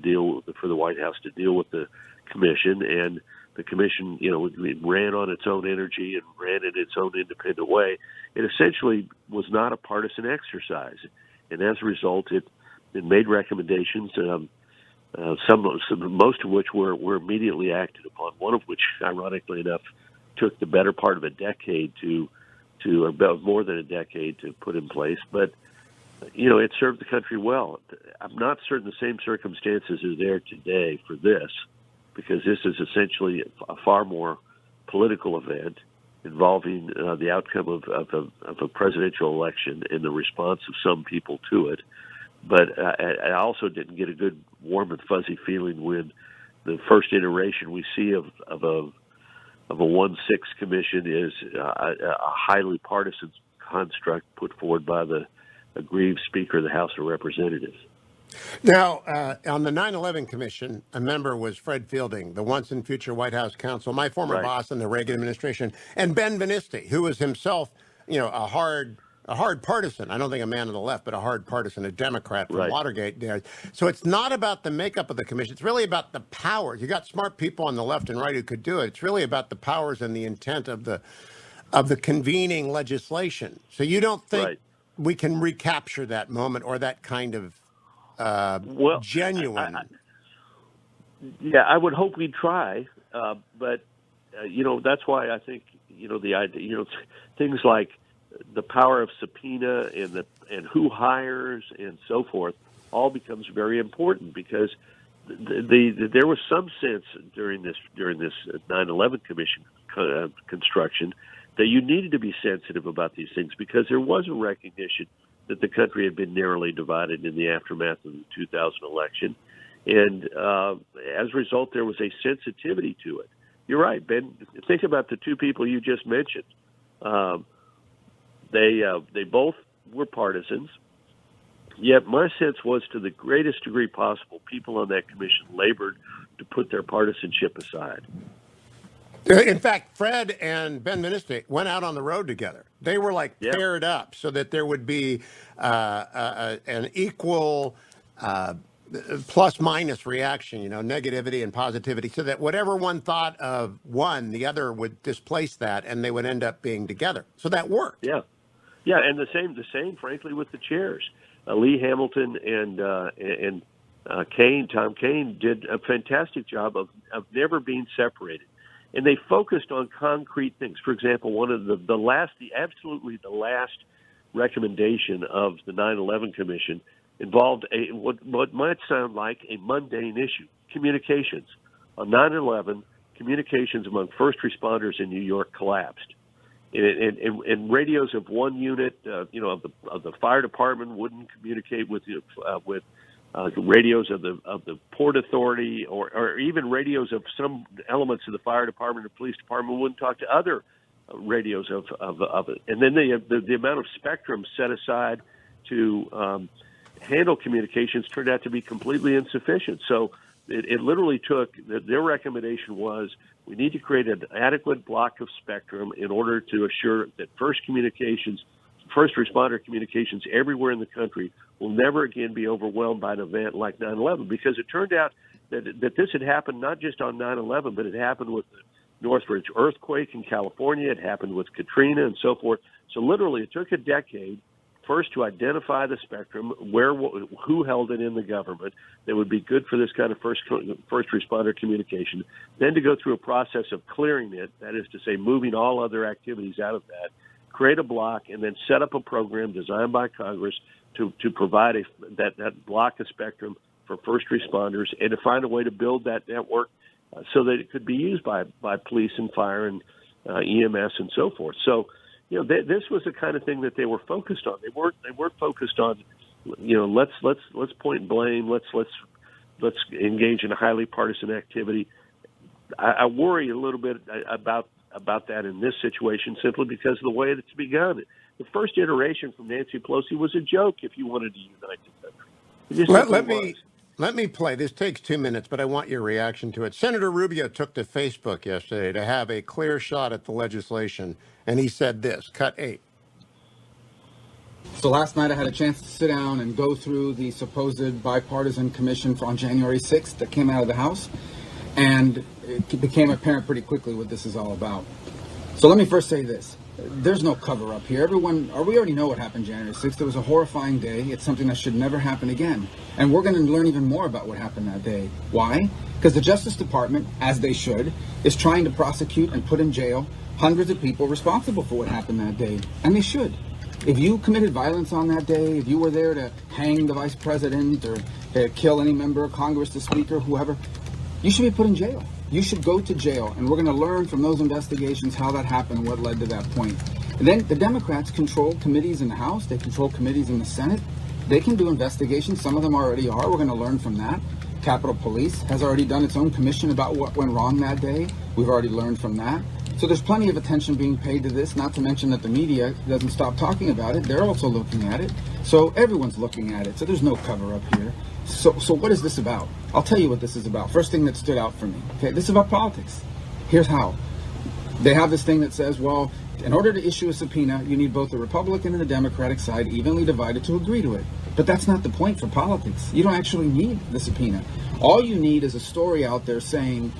S5: for the White House to deal with the commission, and the commission it ran on its own energy and ran in its own independent way, it essentially was not a partisan exercise. And as a result, it made recommendations, most of which were immediately acted upon. One of which, ironically enough, took the better part of a decade to about more than a decade to put in place. But it served the country well. I'm not certain the same circumstances are there today for this, because this is essentially a far more political event involving the outcome of a presidential election and the response of some people to it. But I also didn't get a good warm and fuzzy feeling when the first iteration we see of a 1-6 commission is a highly partisan construct put forward by the aggrieved Speaker of the House of Representatives.
S1: Now, on the 9/11 Commission, a member was Fred Fielding, the once and future White House counsel, my former
S5: Right.
S1: boss in the Reagan administration, and Ben Benisti, who was himself, a hard partisan. I don't think a man of the left, but a hard partisan, a Democrat from
S5: Right.
S1: Watergate days. So it's not about the makeup of the commission. It's really about the powers. You got smart people on the left and right who could do it. It's really about the powers and the intent of the convening legislation. So you don't think we can recapture that moment or that kind of genuine?
S5: I would hope we'd try, but that's why I think the idea, things like the power of subpoena and who hires and so forth all becomes very important, because there was some sense during this 9/11 Commission construction that you needed to be sensitive about these things, because there was a recognition that the country had been narrowly divided in the aftermath of the 2000 election. And as a result, there was a sensitivity to it. You're right, Ben. Think about the two people you just mentioned. They both were partisans, yet my sense was, to the greatest degree possible, people on that commission labored to put their partisanship aside.
S1: In fact, Fred and Ben Benisti went out on the road together. They were paired up so that there would be an equal plus-minus reaction, negativity and positivity, so that whatever one thought of one, the other would displace that, and they would end up being together. So that worked.
S5: Yeah, and the same, frankly, with the chairs. Lee Hamilton and Tom Kaine did a fantastic job of never being separated. And they focused on concrete things. For example, one of absolutely the last recommendation of the 9/11 Commission involved what might sound like a mundane issue: communications. On 9/11, communications among first responders in New York collapsed, and radios of one unit, of the fire department wouldn't communicate with radios of the Port Authority, or even radios of some elements of the fire department or police department wouldn't talk to other radios of it. And then the amount of spectrum set aside to handle communications turned out to be completely insufficient. So it literally took, their recommendation was, we need to create an adequate block of spectrum in order to assure that first responder communications everywhere in the country will never again be overwhelmed by an event like 9/11, because it turned out that this had happened not just on 9/11, but it happened with the Northridge earthquake in California. It happened with Katrina and so forth. So literally it took a decade first to identify the spectrum, who held it in the government that would be good for this kind of first responder communication, then to go through a process of clearing it, that is to say moving all other activities out of that, create a block, and then set up a program designed by Congress to provide that block of spectrum for first responders, and to find a way to build that network so that it could be used by police and fire and EMS and so forth. So, this was the kind of thing that they were focused on. They weren't focused on, let's point blame, let's engage in a highly partisan activity. I worry a little bit about that in this situation, simply because of the way that it's begun. The first iteration from Nancy Pelosi was a joke if you wanted to unite the country.
S1: Let me play. This takes 2 minutes, but I want your reaction to it. Senator Rubio took to Facebook yesterday to have a clear shot at the legislation, and he said this, cut 8.
S6: So last night I had a chance to sit down and go through the supposed bipartisan commission on January 6th that came out of the House, and it became apparent pretty quickly what this is all about. So let me first say this. There's no cover-up here. We already know what happened January 6th. It was a horrifying day. It's something that should never happen again. And we're going to learn even more about what happened that day. Why? Because the Justice Department, as they should, is trying to prosecute and put in jail hundreds of people responsible for what happened that day. And they should. If you committed violence on that day, if you were there to hang the vice president or to kill any member of Congress, the speaker, whoever, you should be put in jail. You should go to jail, and we're going to learn from those investigations how that happened, what led to that point. And then the Democrats control committees in the House, they control committees in the Senate. They can do investigations. Some of them already are. We're going to learn from that. Capitol Police has already done its own commission about what went wrong that day. We've already learned from that. So there's plenty of attention being paid to this, not to mention that the media doesn't stop talking about it. They're also looking at it. So everyone's looking at it. So there's no cover up here. So what is this about? I'll tell you what this is about. First thing that stood out for me. Okay, this is about politics. Here's how. They have this thing that says, well, in order to issue a subpoena, you need both the Republican and the Democratic side evenly divided to agree to it. But that's not the point for politics. You don't actually need the subpoena. All you need is a story out there saying,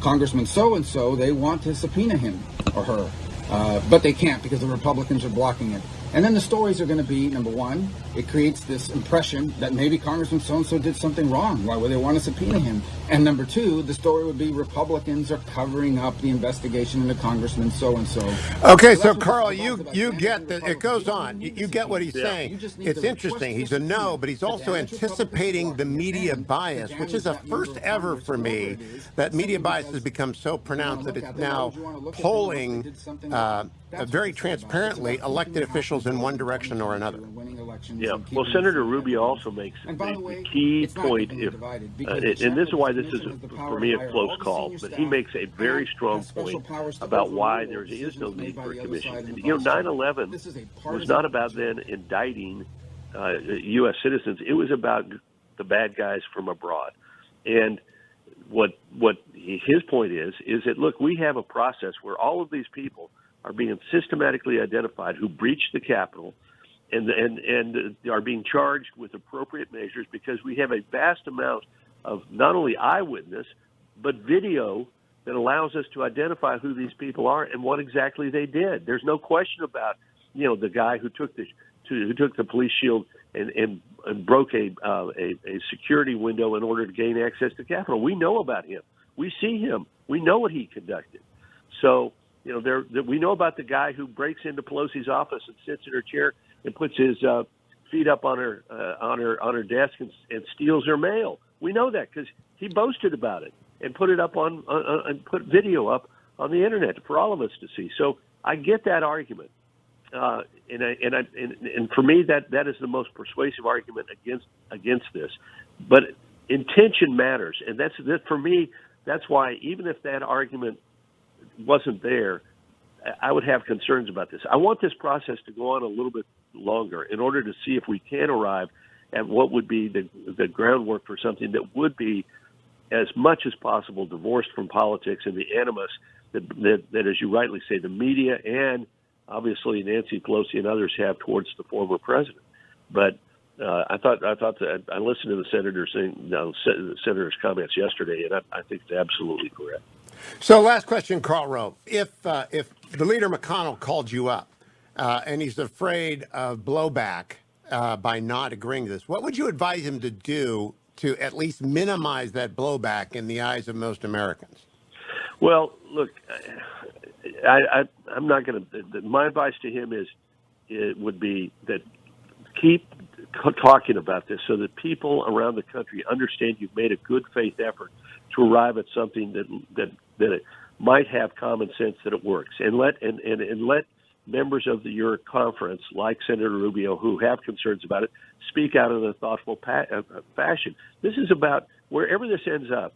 S6: Congressman so-and-so, they want to subpoena him or her. But they can't because the Republicans are blocking it. And then the stories are going to be, number one, it creates this impression that maybe Congressman so-and-so did something wrong. Why would they want to subpoena him? And number two, the story would be Republicans are covering up the investigation into Congressman so-and-so.
S1: Okay,
S6: So
S1: so
S6: that's what
S1: Karl,
S6: this is about. It's
S1: you
S6: about
S1: get that. It goes
S6: You don't
S1: on.
S6: need
S1: You
S6: the
S1: get what
S6: subpoena.
S1: he's saying.
S6: You just need
S1: It's
S6: the
S1: interesting.
S6: request
S1: He's
S6: for
S1: a
S6: subpoena
S1: no, but he's
S6: to
S1: also
S6: damage
S1: anticipating the
S6: Republicans
S1: media
S6: and
S1: bias,
S6: to
S1: which is
S6: damage
S1: the
S6: that member
S1: first
S6: of
S1: ever
S6: Congress,
S1: for
S6: whoever
S1: me
S6: it is,
S1: that media
S6: simply
S1: bias has
S6: because
S1: become so pronounced that it's now polling very transparently elected officials in one direction or another.
S5: Yeah. Well, Senator Rubio also makes the key point, and this is why this is, for me, a close call, but he makes a very strong point about why there is no need for a commission. And, 9/11 was not about then indicting U.S. citizens. It was about the bad guys from abroad. And what his point is that, look, we have a process where all of these people are being systematically identified who breached the Capitol and are being charged with appropriate measures because we have a vast amount of not only eyewitness but video that allows us to identify who these people are and what exactly they did. There's no question about, the guy who took the police shield and broke a security window in order to gain access to Capitol. We know about him. We see him. We know what he conducted. So, we know about the guy who breaks into Pelosi's office and sits in her chair and puts his feet up on her desk and steals her mail. We know that because he boasted about it and put it up and put video up on the internet for all of us to see. So I get that argument, and for me that is the most persuasive argument against this. But intention matters, and that for me. That's why even if that argument wasn't there, I would have concerns about this. I want this process to go on a little bit longer in order to see if we can arrive at what would be the groundwork for something that would be as much as possible divorced from politics and the animus that, as you rightly say, the media and obviously Nancy Pelosi and others have towards the former president. But I thought that I listened to the senator's comments yesterday, and I think it's absolutely correct.
S1: So, last question, Karl Rove. If the leader McConnell called you up and he's afraid of blowback by not agreeing to this, what would you advise him to do to at least minimize that blowback in the eyes of most Americans?
S5: Well, look, I'm not going to. My advice to him would be that keep talking about this so that people around the country understand you've made a good faith effort to arrive at something that it might have common sense that it works, and let members of your conference, like Senator Rubio, who have concerns about it, speak out in a thoughtful fashion. This is about wherever this ends up.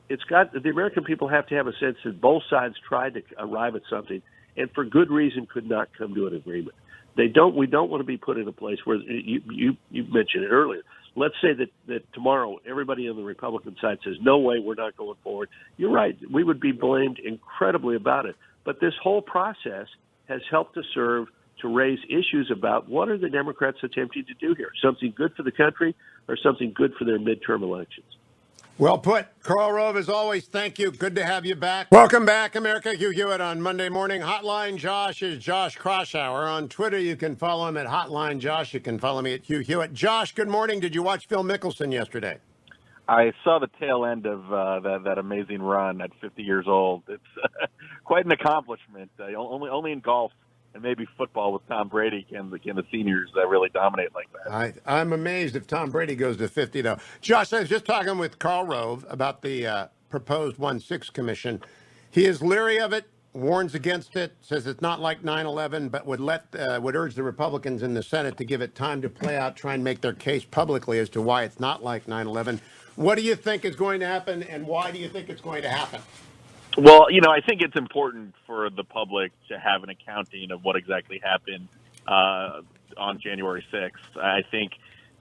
S5: The American people have to have a sense that both sides tried to arrive at something, and for good reason could not come to an agreement. We don't want to be put in a place where you mentioned it earlier. Let's say that tomorrow everybody on the Republican side says, no way, we're not going forward. You're right. We would be blamed incredibly about it. But this whole process has helped to serve to raise issues about what are the Democrats attempting to do here? Something good for the country or something good for their midterm elections?
S1: Well put. Karl Rove, as always, thank you. Good to have you back. Welcome back, America. Hugh Hewitt on Monday Morning. Hotline Josh is Josh Kraushaar. On Twitter, you can follow him at Hotline Josh. You can follow me at Hugh Hewitt. Josh, good morning. Did you watch Phil Mickelson yesterday?
S7: I saw the tail end of that amazing run at 50 years old. It's quite an accomplishment. Only in golf and maybe football with Tom Brady can the seniors really dominate like that.
S1: I'm amazed if Tom Brady goes to 50, though. Josh, I was just talking with Karl Rove about the proposed 1-6 commission. He is leery of it. warns against it, says it's not like 9/11, but would urge the Republicans in the Senate to give it time to play out, try and make their case publicly as to why it's not like 9/11. What do you think is going to happen, and why do you think it's going to happen?
S7: Well, I think it's important for the public to have an accounting of what exactly happened on January 6th. I think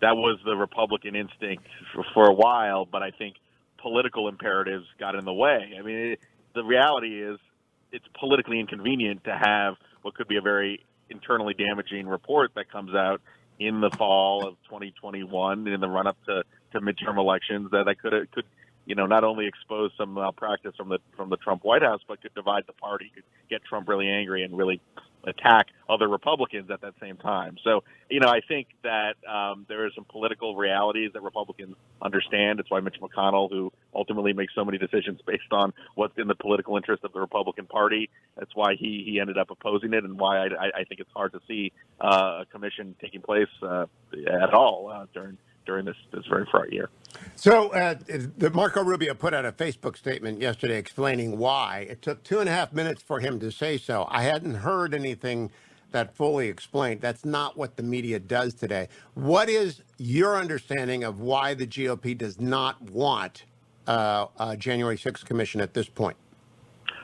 S7: that was the Republican instinct for a while, but I think political imperatives got in the way. I mean, the reality is it's politically inconvenient to have what could be a very internally damaging report that comes out in the fall of 2021 in the run-up to midterm elections that could not only expose some malpractice from the Trump White House, but could divide the party, could get Trump really angry and really attack other Republicans at that same time. So, I think that there are some political realities that Republicans understand. It's why Mitch McConnell, who ultimately makes so many decisions based on what's in the political interest of the Republican Party, that's why he ended up opposing it, and why I think it's hard to see a commission taking place at all during this very fraught year.
S1: So Marco Rubio put out a Facebook statement yesterday explaining why. It took 2.5 minutes for him to say so. I hadn't heard anything that fully explained. That's not what the media does today. What is your understanding of why the GOP does not want a January 6th commission at this point?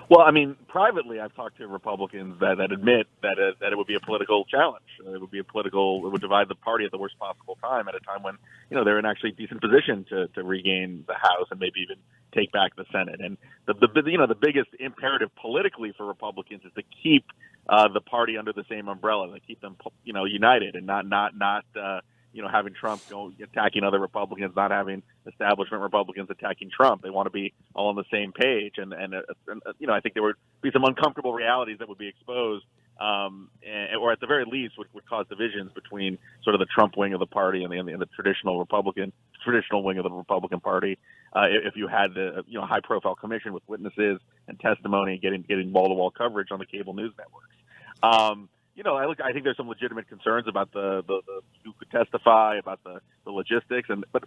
S7: Well, I mean, privately, I've talked to Republicans that admit that it would be a political challenge. It would divide the party at the worst possible time, at a time when, they're in actually decent position to regain the House and maybe even take back the Senate. And the biggest imperative politically for Republicans is to keep the party under the same umbrella, to keep them, united, and not having Trump attacking other Republicans, not having establishment Republicans attacking Trump. They want to be all on the same page. And I think there would be some uncomfortable realities that would be exposed, or at the very least would cause divisions between sort of the Trump wing of the party and the traditional wing of the Republican Party. If you had the high profile commission with witnesses and testimony, getting wall to wall coverage on the cable news networks. I think there's some legitimate concerns about the who could testify, about the logistics, but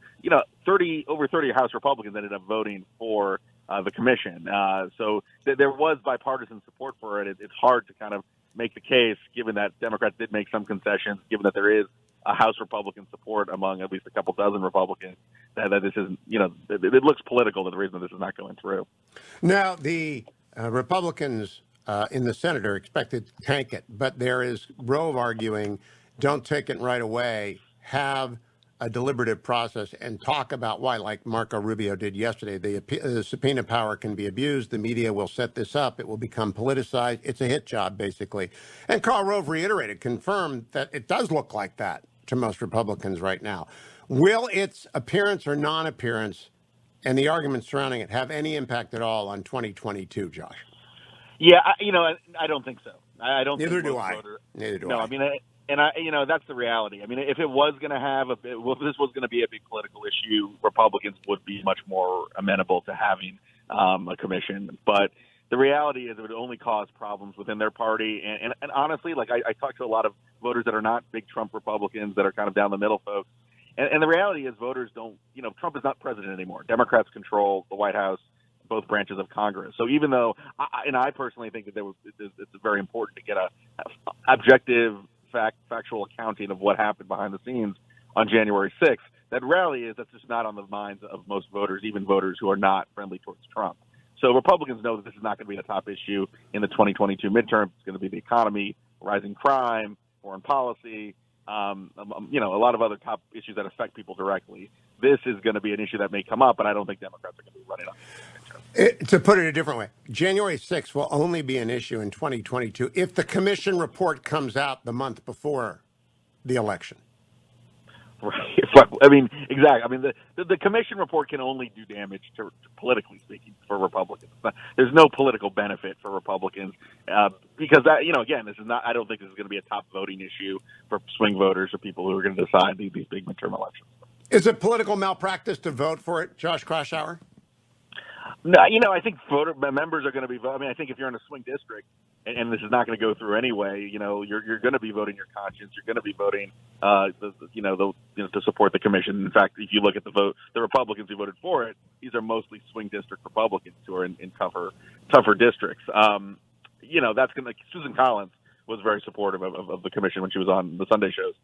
S7: over 30 House Republicans ended up voting for the commission. So there was bipartisan support for it. It's hard to kind of make the case, given that Democrats did make some concessions, given that there is a House Republican support among at least a couple dozen Republicans, that this isn't, it looks political, that the reason this is not going through.
S1: Now, the Republicans in the Senate are expected to tank it, but there is Rove arguing, don't take it right away, have a deliberative process and talk about why, like Marco Rubio did yesterday. The subpoena power can be abused. The media will set this up. It will become politicized. It's a hit job, basically. And Karl Rove confirmed that it does look like that to most Republicans right now. Will its appearance or non-appearance and the arguments surrounding it have any impact at all on 2022, Josh?
S7: Yeah, I don't think so. I don't.
S1: Neither
S7: think
S1: do I.
S7: Neither do I. I mean, that's the reality. I mean, if it was going to if this was going to be a big political issue, Republicans would be much more amenable to having a commission. But the reality is, it would only cause problems within their party. And honestly, like I talked to a lot of voters that are not big Trump Republicans, that are kind of down the middle folks. And the reality is, voters don't. Trump is not president anymore. Democrats control the White House, both branches of Congress. So even though, I personally think that it's very important to get a objective, factual accounting of what happened behind the scenes on January 6th, that reality is that's just not on the minds of most voters, even voters who are not friendly towards Trump. So Republicans know that this is not going to be the top issue in the 2022 midterm. It's going to be the economy, rising crime, foreign policy, a lot of other top issues that affect people directly. This is going to be an issue that may come up, but I don't think Democrats are going to be running up.
S1: To put it a different way, January 6th will only be an issue in 2022 if the commission report comes out the month before the election.
S7: Right. I mean, exactly. I mean, the commission report can only do damage to politically speaking for Republicans. There's no political benefit for Republicans because that, again, this is not. I don't think this is going to be a top voting issue for swing voters or people who are going to decide these big midterm elections.
S1: Is it political malpractice to vote for it, Josh Kraushaar?
S7: No, I think members are going to be voting. I mean, I think if you're in a swing district and this is not going to go through anyway, you're going to be voting your conscience. You're going to be voting, to support the commission. In fact, if you look at the Republicans who voted for it, these are mostly swing district Republicans who are in tougher districts. that's going to. Susan Collins was very supportive of the commission when she was on the Sunday shows.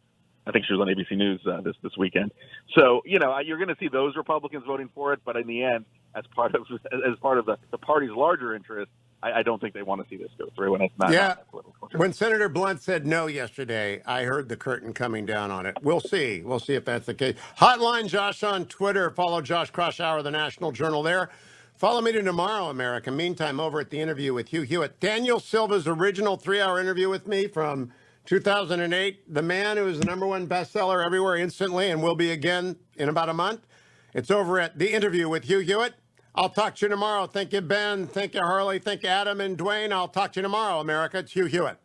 S7: I think she was on ABC News this weekend. So you're going to see those Republicans voting for it, but in the end, as part of the party's larger interest, I don't think they want to see this go through, and it's not.
S1: Yeah. When Senator Blunt said no yesterday, I heard the curtain coming down on it. We'll see. We'll see if that's the case. Hotline Josh on Twitter. Follow Josh Kraushaar, the National Journal there. Follow me to Tomorrow, America. Meantime, over at the interview with Hugh Hewitt. Daniel Silva's original 3-hour interview with me from 2008. The man who is the #1 bestseller everywhere instantly and will be again in about a month. It's over at the interview with Hugh Hewitt. I'll talk to you tomorrow. Thank you, Ben. Thank you, Harley. Thank you, Adam and Dwayne. I'll talk to you tomorrow, America. It's Hugh Hewitt.